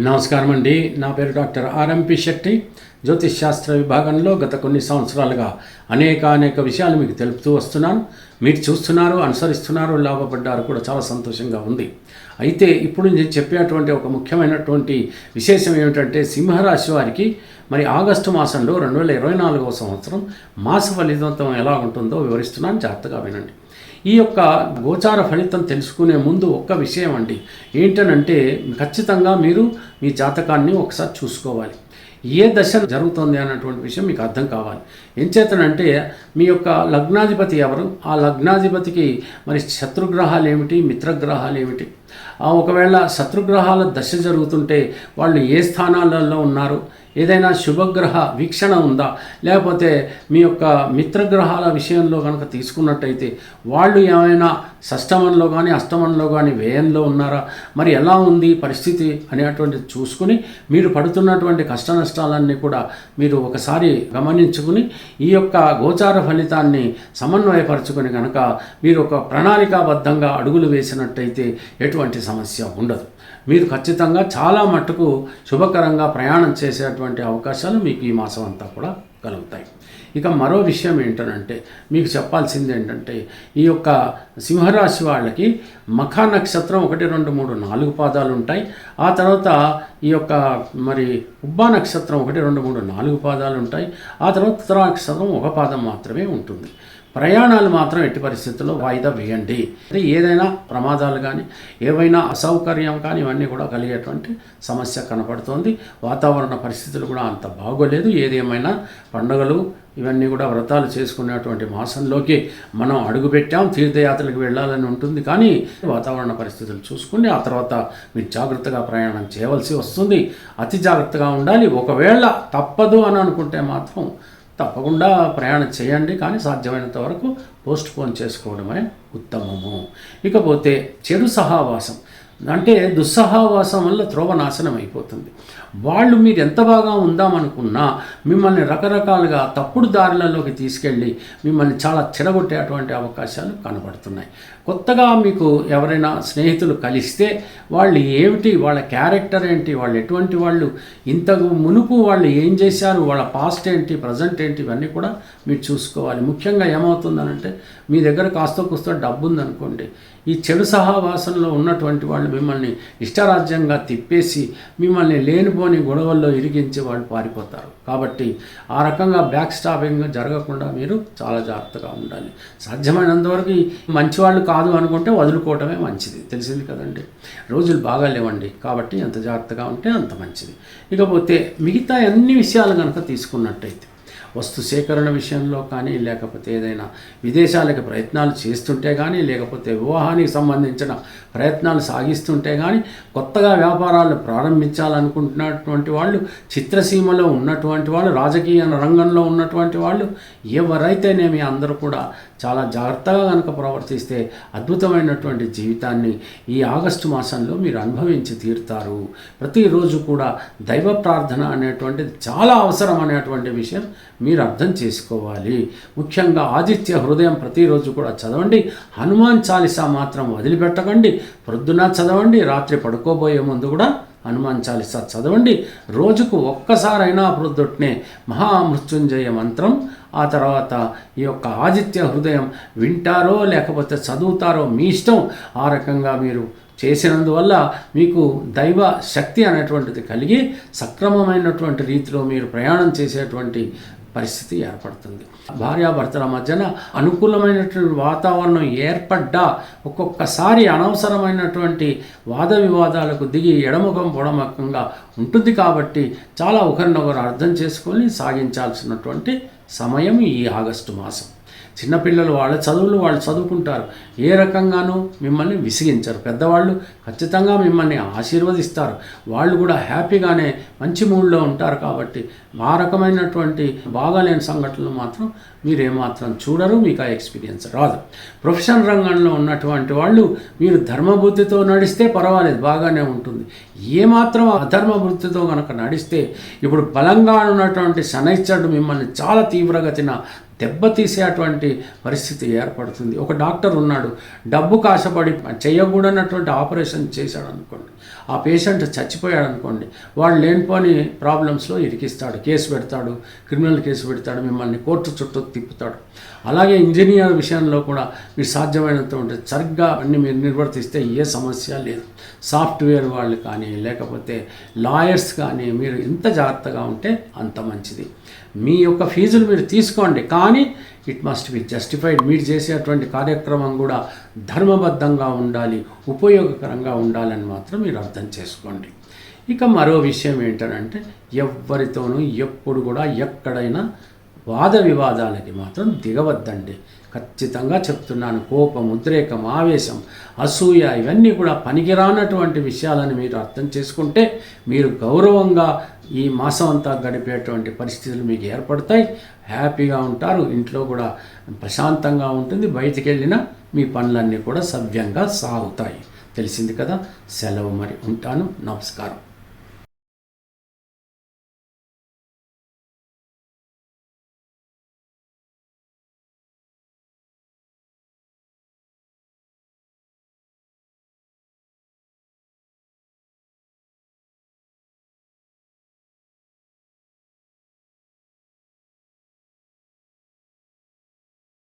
నమస్కారం అండి. నా పేరు డాక్టర్ ఆర్ఎంపి శెట్టి. జ్యోతిష్ శాస్త్ర విభాగంలో గత కొన్ని సంవత్సరాలుగా అనేక విషయాలు మీకు తెలుపుతూ వస్తున్నాను. మీరు చూస్తున్నారు, అనుసరిస్తున్నారు, లాభపడ్డారు కూడా, చాలా సంతోషంగా ఉంది. అయితే ఇప్పుడు నేను చెప్పేటువంటి ఒక ముఖ్యమైనటువంటి విశేషం ఏమిటంటే, సింహరాశి వారికి మరి ఆగస్టు మాసంలో 2024వ సంవత్సరం మాస ఫలితం ఎలా ఉంటుందో వివరిస్తున్నాను, జాగ్రత్తగా వినండి. ఈ యొక్క గోచార ఫలితం తెలుసుకునే ముందు ఒక్క విషయం అండి, ఏంటనంటే ఖచ్చితంగా మీరు మీ జాతకాన్ని ఒకసారి చూసుకోవాలి. ఏ దశ జరుగుతుంది అన్నటువంటి విషయం మీకు అర్థం కావాలి. ఏం చేతనంటే మీ యొక్క లగ్నాధిపతి ఎవరు, ఆ లగ్నాధిపతికి మరి శత్రుగ్రహాలు ఏమిటి, మిత్రగ్రహాలు ఏమిటి, ఒకవేళ శత్రుగ్రహాల దశ జరుగుతుంటే వాళ్ళు ఏ స్థానాలలో ఉన్నారు, ఏదైనా శుభగ్రహ వీక్షణ ఉందా, లేకపోతే మీ యొక్క మిత్రగ్రహాల విషయంలో కనుక తీసుకున్నట్టయితే వాళ్ళు ఏమైనా షష్టమంలో కానీ అష్టమంలో కానీ వ్యయంలో ఉన్నారా, మరి ఎలా ఉంది పరిస్థితి అనేటువంటిది చూసుకుని మీరు పడుతున్నటువంటి కష్ట నష్టాలన్నీ కూడా మీరు ఒకసారి గమనించుకుని ఈ యొక్క గోచార ఫలితాన్ని సమన్వయపరచుకొని కనుక మీరు ఒక ప్రణాళికాబద్ధంగా అడుగులు వేసినట్టయితే ఎటువంటి సమస్య ఉండదు. మీరు ఖచ్చితంగా చాలా మట్టుకు శుభకరంగా ప్రయాణం చేసేటువంటి అవకాశాలు మీకు ఈ మాసం అంతా కూడా కలుగుతాయి. ఇక మరో విషయం ఏంటంటే మీకు చెప్పాల్సింది ఏంటంటే, ఈ యొక్క సింహరాశి వాళ్ళకి మఖా నక్షత్రం 1, 2, 3, 4 పాదాలు ఉంటాయి. ఆ తర్వాత ఈ యొక్క మరి ఉబ్బా నక్షత్రం 1, 2, 3, 4 పాదాలు ఉంటాయి. ఆ తర్వాత ఉత్తరా నక్షత్రం 1 పాదం మాత్రమే ఉంటుంది. ప్రయాణాలు మాత్రం ఎట్టి పరిస్థితుల్లో వాయిదా వేయండి. అంటే ఏదైనా ప్రమాదాలు కానీ ఏవైనా అసౌకర్యం కానీ ఇవన్నీ కూడా కలిగేటువంటి సమస్య కనపడుతోంది. వాతావరణ పరిస్థితులు కూడా అంత బాగోలేదు. ఏదేమైనా పండుగలు ఇవన్నీ కూడా వ్రతాలు చేసుకునేటువంటి మాసంలోకి మనం అడుగుపెట్టాం. తీర్థయాత్రలకు వెళ్ళాలని ఉంటుంది, కానీ వాతావరణ పరిస్థితులు చూసుకుని ఆ తర్వాత మీరు జాగ్రత్తగా ప్రయాణం చేయవలసి వస్తుంది. అతి జాగ్రత్తగా ఉండాలి. ఒకవేళ తప్పదు అని అనుకుంటే మాత్రం తప్పకుండా ప్రయాణం చేయండి, కానీ సాధ్యమైనంత వరకు పోస్ట్ పోన్ చేసుకోవడమే ఉత్తమము. ఇకపోతే చెడు సహవాసం అంటే దుస్సహవాసం వల్ల త్రోవ నాశనం అయిపోతుంది. వాళ్ళు మీరు ఎంత బాగా ఉందామనుకున్నా మిమ్మల్ని రకరకాలుగా తప్పుడు దారులలోకి తీసుకెళ్ళి మిమ్మల్ని చాలా చెడగొట్టేటువంటి అవకాశాలు కనబడుతున్నాయి. కొత్తగా మీకు ఎవరైనా స్నేహితులు కలిస్తే వాళ్ళు ఏమిటి, వాళ్ళ క్యారెక్టర్ ఏంటి, వాళ్ళు ఎటువంటి వాళ్ళు, ఇంతకు మునుపు వాళ్ళు ఏం చేశారు, వాళ్ళ పాస్ట్ ఏంటి, ప్రజెంట్ ఏంటి, ఇవన్నీ కూడా మీరు చూసుకోవాలి. ముఖ్యంగా ఏమవుతుందనంటే మీ దగ్గర కాస్త కూస్తో డబ్బు ఉందనుకోండి, ఈ చెడు సహవాసంలో ఉన్నటువంటి వాళ్ళు మిమ్మల్ని ఇష్టరాజ్యంగా తిప్పేసి మిమ్మల్ని లేనిపోని గొడవల్లో ఇరిగించి వాళ్ళు పారిపోతారు. కాబట్టి ఆ రకంగా బ్యాక్ స్టాపింగ్ జరగకుండా మీరు చాలా జాగ్రత్తగా ఉండాలి. సాధ్యమైనంతవరకు మంచివాళ్ళు కాదు అనుకుంటే వదులుకోవటమే మంచిది. తెలిసింది కదండి, రోజులు బాగా లేవండి. కాబట్టి ఎంత జాగ్రత్తగా ఉంటే అంత మంచిది. ఇకపోతే మిగతా అన్ని విషయాలు కనుక తీసుకున్నట్టయితే వస్తు సేకరణ విషయంలో కానీ, లేకపోతే ఏదైనా విదేశాలకు ప్రయత్నాలు చేస్తుంటే కానీ, లేకపోతే వివాహానికి సంబంధించిన ప్రయత్నాలు సాగిస్తుంటే కానీ, కొత్తగా వ్యాపారాలు ప్రారంభించాలనుకుంటున్నటువంటి వాళ్ళు, చిత్రసీమలో ఉన్నటువంటి వాళ్ళు, రాజకీయ రంగంలో ఉన్నటువంటి వాళ్ళు, ఎవరైతేనేమి అందరూ కూడా చాలా జాగ్రత్తగా కనుక ప్రవర్తిస్తే అద్భుతమైనటువంటి జీవితాన్ని ఈ ఆగస్టు మాసంలో మీరు అనుభవించి తీరుతారు. ప్రతిరోజు కూడా దైవ ప్రార్థన అనేటువంటిది చాలా అవసరం అనేటువంటి విషయం మీరు అర్థం చేసుకోవాలి. ముఖ్యంగా ఆదిత్య హృదయం ప్రతిరోజు కూడా చదవండి. హనుమాన్ చాలీసా మాత్రం వదిలిపెట్టకండి. ప్రొద్దున చదవండి, రాత్రి పడుకోబోయే ముందు కూడా హనుమాన్ చాలీసా చదవండి. రోజుకు ఒక్కసారైనా ప్రొద్దుట్నే మహామృత్యుంజయ మంత్రం, ఆ తర్వాత ఈ యొక్క ఆదిత్య హృదయం వింటారో లేకపోతే చదువుతారో మీ ఇష్టం. ఆ రకంగా మీరు చేసినందువల్ల మీకు దైవ శక్తి అనేటువంటిది కలిగి సక్రమమైనటువంటి రీతిలో మీరు ప్రయాణం చేసేటువంటి పరిస్థితి ఏర్పడుతుంది. భార్యాభర్తల మధ్యన అనుకూలమైనటువంటి వాతావరణం ఏర్పడ్డా ఒక్కొక్కసారి అనవసరమైనటువంటి వాద వివాదాలకు దిగి ఎడముఖం పొడముఖంగా ఉంటుంది. కాబట్టి చాలా ఒకరినొకరు అర్థం చేసుకొని సాగించాల్సినటువంటి సమయం ఈ ఆగస్టు మాసం. చిన్నపిల్లలు వాళ్ళ చదువులు వాళ్ళు చదువుకుంటారు, ఏ రకంగానూ మిమ్మల్ని విసిగించరు. పెద్దవాళ్ళు ఖచ్చితంగా మిమ్మల్ని ఆశీర్వదిస్తారు. వాళ్ళు కూడా హ్యాపీగానే మంచి మూడ్లో ఉంటారు. కాబట్టి ఆ రకమైనటువంటి బాగాలేని సంఘటనలు మాత్రం మీరేమాత్రం చూడరు, మీకు ఆ ఎక్స్పీరియన్స్ రాదు. ప్రొఫెషన్ రంగంలో ఉన్నటువంటి వాళ్ళు మీరు ధర్మబుద్ధితో నడిస్తే పర్వాలేదు, బాగానే ఉంటుంది. ఏమాత్రం అధర్మబుద్ధితో కనుక నడిస్తే, ఇప్పుడు బలంగా ఉన్నటువంటి శనైశ్చరుడు మిమ్మల్ని చాలా తీవ్రగతిన దెబ్బతీసేటువంటి పరిస్థితి ఏర్పడుతుంది. ఒక డాక్టర్ ఉన్నాడు, డబ్బుకు ఆశపడి చేయకూడనటువంటి ఆపరేషన్ చేశాడు అనుకోండి, ఆ పేషెంట్ చచ్చిపోయాడు అనుకోండి, వాడు లేనిపోని ప్రాబ్లమ్స్లో ఇరికిస్తాడు, కేసు పెడతాడు, క్రిమినల్ కేసు పెడతాడు, మిమ్మల్ని కోర్టు చుట్టూ తిప్పుతాడు. అలాగే ఇంజనీర్ విషయంలో కూడా మీరు సాధ్యమైనంత ఉంటుంది సరిగ్గా అన్ని మీరు నిర్వర్తిస్తే ఏ సమస్య లేదు. సాఫ్ట్వేర్ వాళ్ళు కానీ లేకపోతే లాయర్స్ కానీ మీరు ఎంత జాగ్రత్తగా ఉంటే అంత మంచిది. మీ యొక్క ఫీజులు మీరు తీసుకోండి, కానీ ఇట్ మస్ట్ బి జస్టిఫైడ్. మీరు చేసేటువంటి కార్యక్రమం కూడా ధర్మబద్ధంగా ఉండాలి, ఉపయోగకరంగా ఉండాలని మాత్రం మీరు అర్థం చేసుకోండి. ఇక మరో విషయం ఏంటంటే, ఎవరితోనూ ఎప్పుడు కూడా ఎక్కడైనా వాద వివాదాలకి మాత్రం దిగవద్దండి. ఖచ్చితంగా చెప్తున్నాను. కోపం, ఉద్రేకం, ఆవేశం, అసూయ ఇవన్నీ కూడా పనికిరానటువంటి విషయాలను మీరు అర్థం చేసుకుంటే మీరు గౌరవంగా ఈ మాసం అంతా గడిపేటువంటి పరిస్థితులు మీకు ఏర్పడతాయి. హ్యాపీగా ఉంటారు, ఇంట్లో కూడా ప్రశాంతంగా ఉంటుంది, బయటికి వెళ్ళినా మీ పనులన్నీ కూడా సవ్యంగా సాగుతాయి. తెలిసింది కదా. సెలవు మరి, ఉంటాను. నమస్కారం.